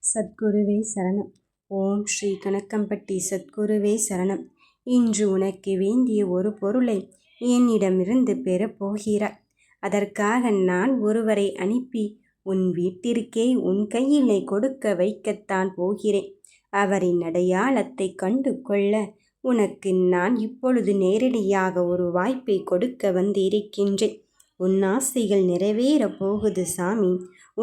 சத்குருவே சரணம். ஓம் ஸ்ரீ கணக்கம்பட்டி சத்குருவே சரணம். இன்று உனக்கு வேண்டிய ஒரு பொருளை என்னிடமிருந்து பெறப்போகிறாய். அதற்காக நான் ஒருவரை அனுப்பி உன் வீட்டிற்கே உன் கையிலே கொடுக்க வைக்கத்தான் போகிறேன். அவரின் அடையாளத்தை கண்டு கொள்ள உனக்கு நான் இப்பொழுது நேரடியாக ஒரு வாய்ப்பை கொடுக்க வந்திருக்கின்றேன். உன் ஆசைகள் நிறைவேறப் போகுது சாமி.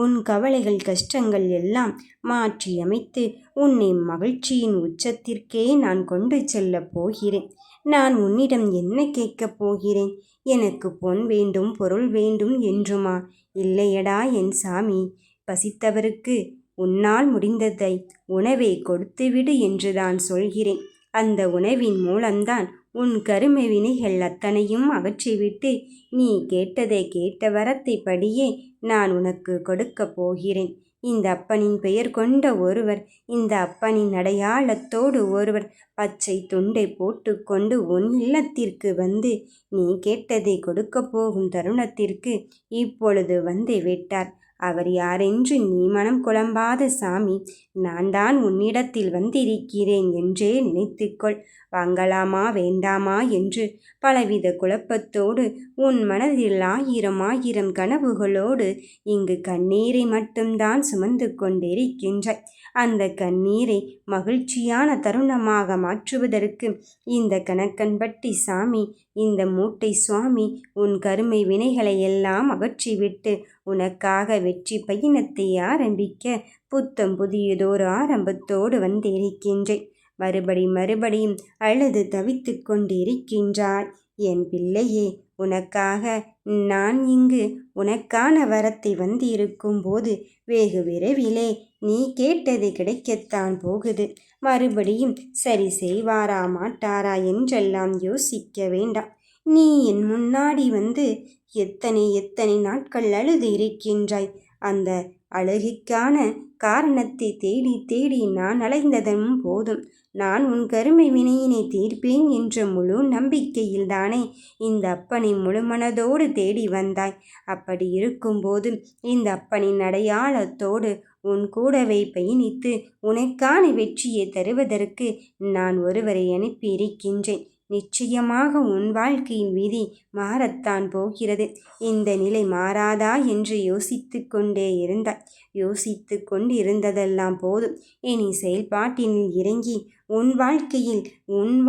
உன் கவலைகள் கஷ்டங்கள் எல்லாம் மாற்றி அமைத்து உன்னை மகிழ்ச்சியின் உச்சத்திற்கே நான் கொண்டு செல்லப் போகிறேன். நான் உன்னிடம் என்ன கேட்கப் போகிறேன்? எனக்கு பொன் வேண்டும், பொருள் வேண்டும் என்றுமா? இல்லையடா என் சாமி. பசித்தவருக்கு உன்னால் முடிந்ததை உணவை கொடுத்துவிடு என்றுதான் சொல்கிறேன். அந்த உணவின் மூலம்தான் உன் கருமை வினைகள் அத்தனையும் அகற்றிவிட்டு நீ கேட்டதை கேட்ட வரத்தை படியே நான் உனக்கு கொடுக்கப் போகிறேன். இந்த அப்பனின் பெயர் கொண்ட ஒருவர், இந்த அப்பனின் அடையாளத்தோடு ஒருவர் பச்சை துண்டை போட்டுக்கொண்டு உன் இல்லத்திற்கு வந்து நீ கேட்டதை கொடுக்கப் போகும் தருணத்திற்கு இப்பொழுது வந்து விட்டார். அவர் யாரென்று நீ மனம் குழம்பாத சாமி. நான் தான் உன்னிடத்தில் வந்திருக்கிறேன் என்றே நினைத்துக்கொள். வாங்கலாமா வேண்டாமா என்று பலவித குழப்பத்தோடு உன் மனதில் ஆயிரம் கனவுகளோடு இங்கு கண்ணீரை மட்டும்தான் சுமந்து கொண்டிருக்கின்றாய். அந்த கண்ணீரை மகிழ்ச்சியான தருணமாக மாற்றுவதற்கு இந்த கணக்கன்பட்டி சாமி, இந்த மூட்டை சுவாமி உன் கருமை வினைகளை எல்லாம் அகற்றிவிட்டு உனக்காக வெற்றி பயணத்தை ஆரம்பிக்க புத்தம் புதியதோர் ஆரம்பத்தோடு வந்திருக்கின்றேன். மறுபடியும் அழுது தவித்து கொண்டிருக்கின்றாய் என் பிள்ளையே. உனக்காக நான் இங்கு உனக்கான வரத்தை வந்திருக்கும் போது வெகு விரைவிலே நீ கேட்டது கிடைக்கத்தான் போகுது. மறுபடியும் சரி செய்வாரா மாட்டாரா என்றெல்லாம் யோசிக்க வேண்டாம். நீ என் முன்னாடி வந்து எத்தனை நாட்கள் அழுது இருக்கின்றாய். அந்த அழுகைக்கான காரணத்தை தேடி நான் அலைந்ததும் போதும். நான் உன் கருமை வினையினை தீர்ப்பேன் என்ற முழு நம்பிக்கையில்தானே இந்த அப்பனை முழுமனதோடு தேடி வந்தாய். அப்படி இருக்கும்போது இந்த அப்பனின் அடையாளத்தோடு உன் கூடவே பயணித்து உனக்கான வெற்றியை தருவதற்கு நான் ஒருவரை அனுப்பி இருக்கின்றேன். நிச்சயமாக உன் வாழ்க்கையின் விதி மாறத்தான் போகிறது. இந்த நிலை மாறாதா என்று யோசித்து கொண்டே இருந்தாய். யோசித்து கொண்டு இருந்ததெல்லாம் போதும். இனி செயல்பாட்டினில் இறங்கி உன்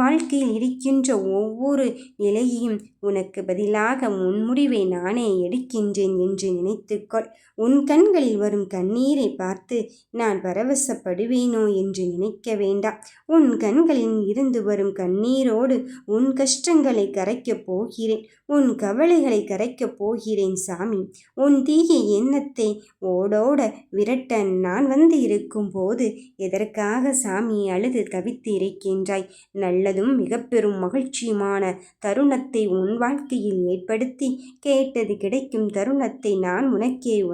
வாழ்க்கையில் இருக்கின்ற ஒவ்வொரு நிலையையும் உனக்கு பதிலாக உன் முடிவை நானே எடுக்கின்றேன் என்று நினைத்துக்கொள். உன் கண்களில் வரும் கண்ணீரை பார்த்து நான் பரவசப்படுவேனோ என்று நினைக்க வேண்டாம். உன் கண்களில் இருந்து வரும் கண்ணீரோடு உன் கஷ்டங்களை கரைக்கப் போகிறேன். உன் கவலைகளை கரைக்கப் போகிறேன் சாமி. உன் தீய எண்ணத்தை ஓடோட விரட்ட நான் வந்து இருக்கும் போது எதற்காக சாமி அழுது தவித்து இருக்கின்றாய்? நல்லதும் மிக பெரும் மகிழ்ச்சியுமான தருணத்தை உன் வாழ்க்கையில் ஏற்படுத்தி கேட்டது கிடைக்கும் தருணத்தை நான்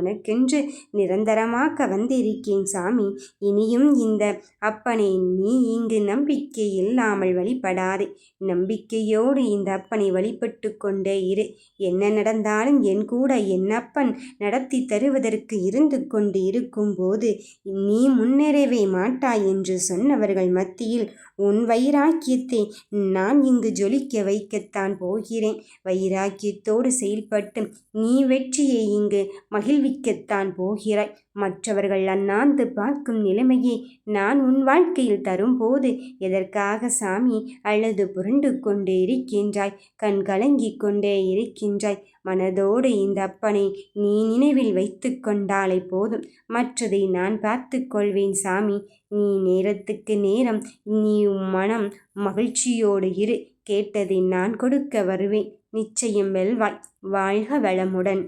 உனக்கென்று நிரந்தரமாக்க வந்திருக்கேன் சாமி. இனியும் இந்த அப்பனை நீ இங்கு நம்பிக்கை இல்லாமல் வழிபடாதே. நம்பிக்கையோடு இந்த அப்பனை வழிபட்டு கொண்டே இரு. என்ன நடந்தாலும் என் கூட என் அப்பன் நடத்தி தருவதற்கு இருந்து கொண்டு இருக்கும் போது நீ முன்னேறவே மாட்டாய் என்று சொன்னவர்கள் மத்தியில் உன் வைராக்கியத்தை நான் இங்கு ஜொலிக்க வைக்கத்தான் போகிறேன். வைராக்கியத்தோடு செயல்பட்டு நீ வெற்றியை இங்கு மகிழ்விக்கத்தான் போகிறாய். மற்றவர்கள் அண்ணாந்து பார்க்கும் நிலைமையை நான் உன் வாழ்க்கையில் தரும்போது எதற்காக சாமி அழுது புரண்டு கொண்டே இருக்கின்றாய்? கண் கலங்கி கொண்டே இருக்கின்றாய்? மனதோடு இந்த அப்பனை நீ நினைவில் வைத்து கொண்டாலே போதும். மற்றதை நான் பார்த்து கொள்வேன் சாமி. நீ நேரத்துக்கு நேரம் நீ மனம் மகிழ்ச்சியோடு இரு. கேட்டதை நான் கொடுக்க வருவேன். நிச்சயம் வெல்வாய். வாழ்க வளமுடன்.